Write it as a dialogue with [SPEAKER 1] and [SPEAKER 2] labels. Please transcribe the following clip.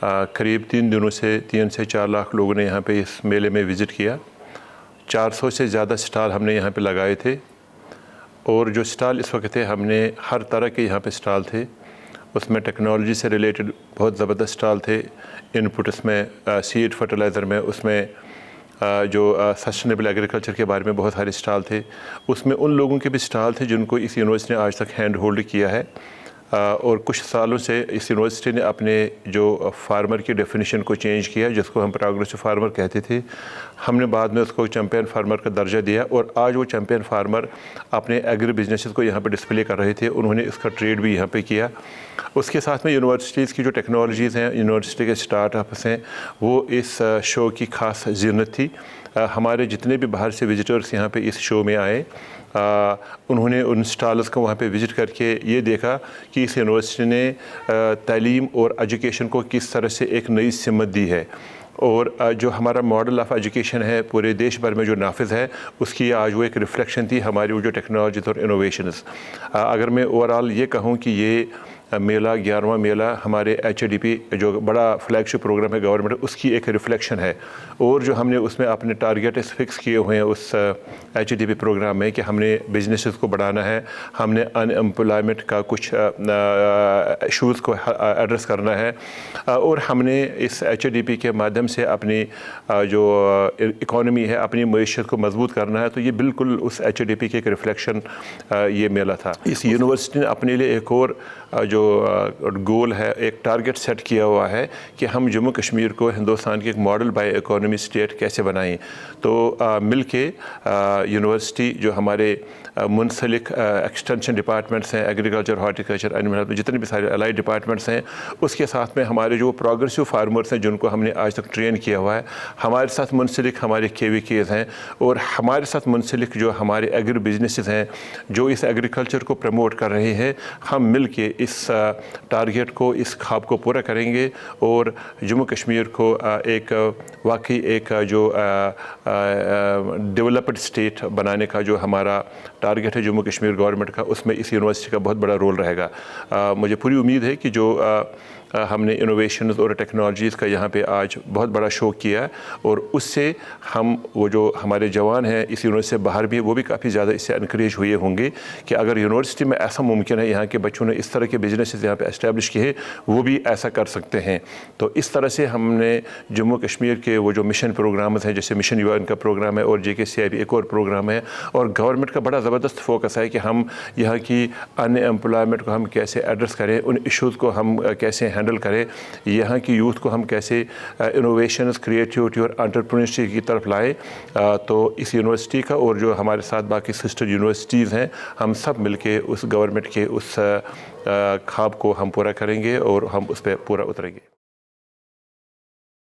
[SPEAKER 1] करीब 3 दिनों से 3 से 4 लाख लोगों ने यहाँ पे इस मेले में विज़िट किया। 400 से ज़्यादा स्टॉल हमने यहाँ पे लगाए थे और जो स्टॉल इस वक्त थे हमने हर तरह के यहाँ पे स्टॉल थे। उसमें टेक्नोलॉजी से रिलेटेड बहुत ज़बरदस्त स्टॉल थे। इनपुट इसमें सीड फर्टिलाइज़र में, उसमें जो सस्टेनेबल एग्रीकल्चर के बारे में बहुत सारे स्टॉल थे। उसमें उन लोगों के भी स्टॉल थे जिनको इस यूनिवर्सिटी ने आज तक हैंड होल्ड किया है और कुछ सालों से इस यूनिवर्सिटी ने अपने जो फार्मर की डेफिनेशन को चेंज किया, जिसको हम प्रोग्रेसिव फार्मर कहते थे। हमने बाद में उसको चैम्पियन फार्मर का दर्जा दिया और आज वो चैम्पियन फार्मर अपने एग्री बिजनेसेस को यहाँ पे डिस्प्ले कर रहे थे। उन्होंने इसका ट्रेड भी यहाँ पे किया। उसके साथ में यूनिवर्सिटीज़ की जो टेक्नोलॉजीज़ हैं, यूनिवर्सिटी के स्टार्टअप्स हैं, वो इस शो की ख़ास ज़ीनत थी। हमारे जितने भी बाहर से विज़िटर्स यहाँ पे इस शो में आए, उन्होंने उन स्टॉल्स को वहाँ पे विज़िट करके ये देखा कि इस यूनिवर्सिटी ने तालीम और एजुकेशन को किस तरह से एक नई सिमत दी है और जो हमारा मॉडल ऑफ़ एजुकेशन है पूरे देश भर में जो नाफिज़ है, उसकी आज वो एक रिफ़्लेक्शन थी हमारी वो जो टेक्नोलॉजीज़ और इनोवेशंस। अगर मैं ओवरऑल ये कहूँ कि ये मेला 11वां मेला हमारे HADP जो बड़ा फ्लैगशिप प्रोग्राम है गवर्नमेंट, उसकी एक रिफ़्लेक्शन है। और जो हमने उसमें अपने टारगेट फिक्स किए हुए हैं उस HADP प्रोग्राम में कि हमने बिजनेसेस को बढ़ाना है, हमने अनएम्प्लॉयमेंट का कुछ इशूज़ को एड्रेस करना है और हमने इस HADP के माध्यम से अपनी जो इकॉनमी है, अपनी मईशत को मजबूत करना है। तो ये बिल्कुल उस HADP के एक रिफ़्लेक्शन ये मेला था। इस यूनिवर्सिटी ने अपने लिए एक और जो गोल है, एक टारगेट सेट किया हुआ है कि हम जम्मू कश्मीर को हिंदुस्तान की एक मॉडल बाय इकोनॉमी स्टेट कैसे बनाएं। तो मिल के यूनिवर्सिटी जो हमारे मुंसलिक एक्सटेंशन डिपार्टमेंट्स हैं, एग्रीकल्चर, हॉर्टिकल्चर, एनिमल हेल्थ, जितने भी सारे अलाइड डिपार्टमेंट्स हैं, उसके साथ में हमारे जो प्रोग्रेसिव फार्मर्स हैं जिनको हमने आज तक ट्रेन किया हुआ है, हमारे साथ मुंसलिक हमारे KVKs हैं और हमारे साथ मुंसलिक जो हमारे एग्री बिजनेसेस हैं जो इस एग्रीकल्चर को प्रमोट कर रहे हैं, हम मिल के इस टारगेट को, इस ख्वाब को पूरा करेंगे और जम्मू कश्मीर को एक वाकई एक जो डेवलप्ड स्टेट बनाने का जो हमारा टारगेट है जम्मू कश्मीर गवर्नमेंट का, उसमें इस यूनिवर्सिटी का बहुत बड़ा रोल रहेगा। मुझे पूरी उम्मीद है कि जो हमने इनोवेशंस और टेक्नोलॉजीज़ का यहाँ पे आज बहुत बड़ा शो किया है और उससे हम वो जो हमारे जवान हैं इस यूनिवर्सिटी से बाहर भी, वो भी काफ़ी ज़्यादा इससे इनकरेज हुए होंगे कि अगर यूनिवर्सिटी में ऐसा मुमकिन है, यहाँ के बच्चों ने इस तरह के बिजनेसेस यहाँ पे एस्टेब्लिश किए, वो भी ऐसा कर सकते हैं। तो इस तरह से हमने जम्मू कश्मीर के वो जो मिशन प्रोग्राम्स हैं, जैसे मिशन UN का प्रोग्राम है और JKCIP एक और प्रोग्राम है, और गवर्नमेंट का बड़ा ज़बरदस्त फोकस है कि हम यहाँ की अनएम्प्लॉयमेंट को हम कैसे एड्रेस करें, उन इशूज़ को हम कैसे हैंडल करें, यहाँ की यूथ को हम कैसे इनोवेशंस, क्रिएटिविटी और एंटरप्रेन्योरशिप की तरफ लाएं। तो इस यूनिवर्सिटी का और जो हमारे साथ बाकी सिस्टर यूनिवर्सिटीज़ हैं, हम सब मिलके उस गवर्नमेंट के उस ख्वाब को हम पूरा करेंगे और हम उस पर पूरा उतरेंगे।